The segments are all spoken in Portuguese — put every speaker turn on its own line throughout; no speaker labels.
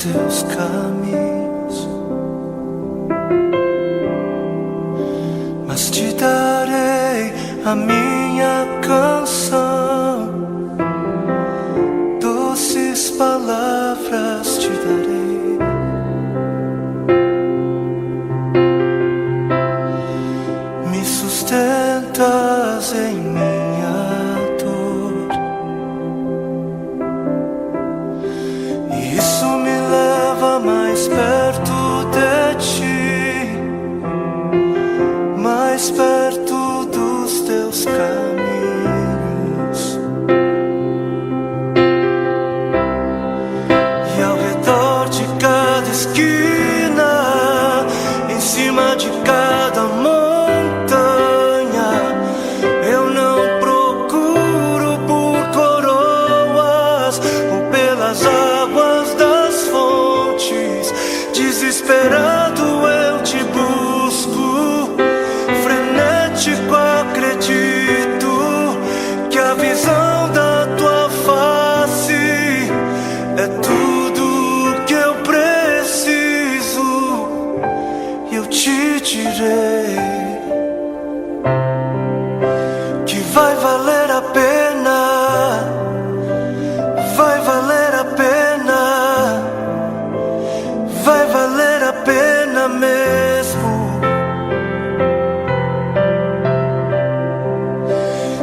teus caminhos, mas te darei a minha canção, doces palavras te darei. Me sustentas em minha dor, e isso me leva mais perto de ti, mais perto dos teus caminhos. E ao redor de cada esquina, em cima de cada montanha, eu não procuro por coroas ou pelas águas das fontes. Desesperado eu te busco, frenético acredito que a visão da tua face é tudo que eu preciso. E eu te direi que vai valer a pena, vai valer a pena, vai valer a pena mesmo.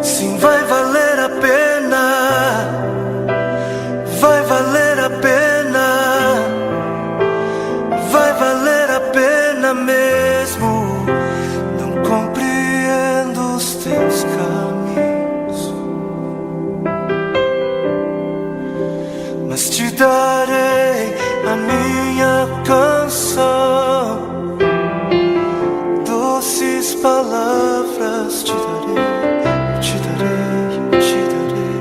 Sim, vai valer a pena, vai valer a pena, vai valer a pena mesmo. Não compreendo os teus caminhos, mas te darei a minha canção, doces palavras te darei. Te darei, te darei.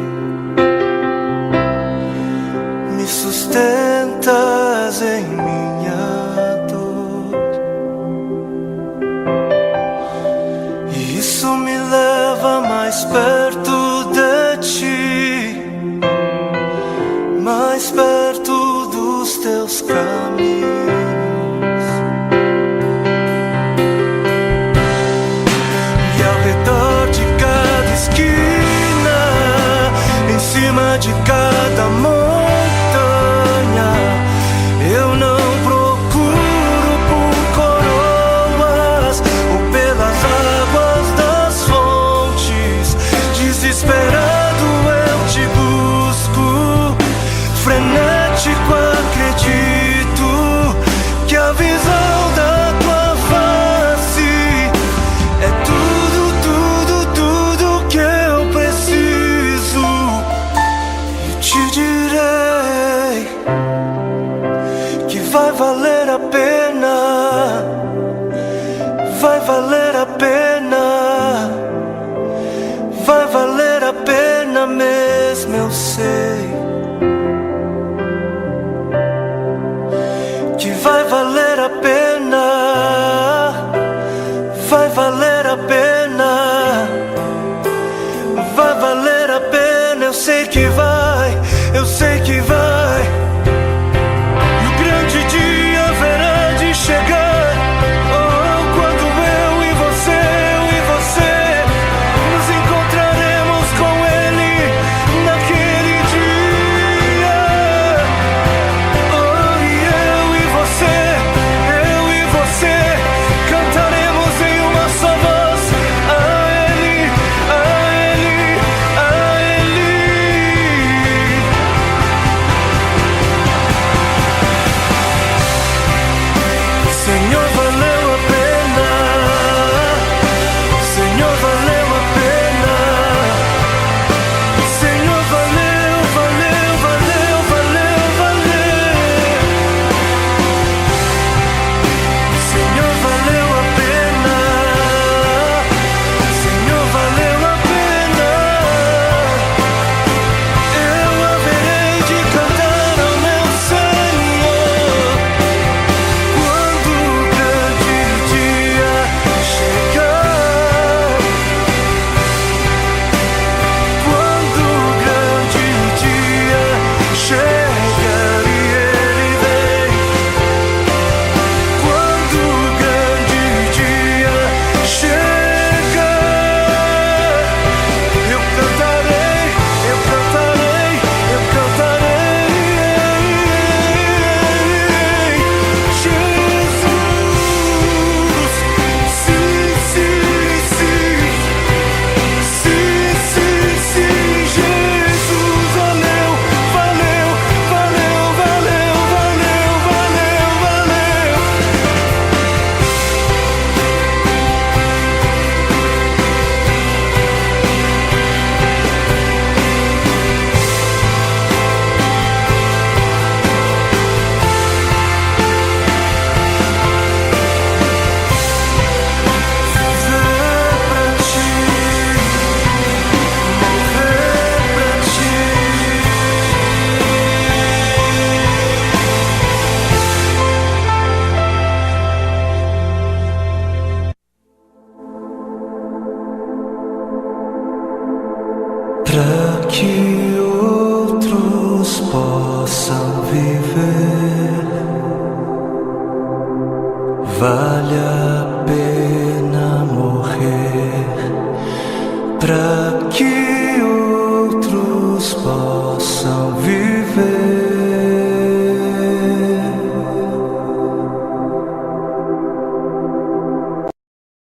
Me sustentas em minha dor, e isso me leva mais perto de ti, mais perto dos teus caminhos. E ao redor de cada esquina, em cima de cada montanha, eu não procuro por coroas ou pelas águas das fontes. Desesperado eu te busco, frenético acredito que a visão da tua face é tudo, tudo, tudo que eu preciso. Eu te direi que vai valer a pena, vai valer a pena, vai valer a pena mesmo, eu sei que vai valer a pena, vai valer a pena, vai valer a pena. Eu sei que vai, eu sei que vai. E o grande dia haverá de chegar, oh, quando eu e você nos encontraremos com Ele naquele dia. Oh, e eu e você para que outros possam viver. Vale a pena morrer para que outros possam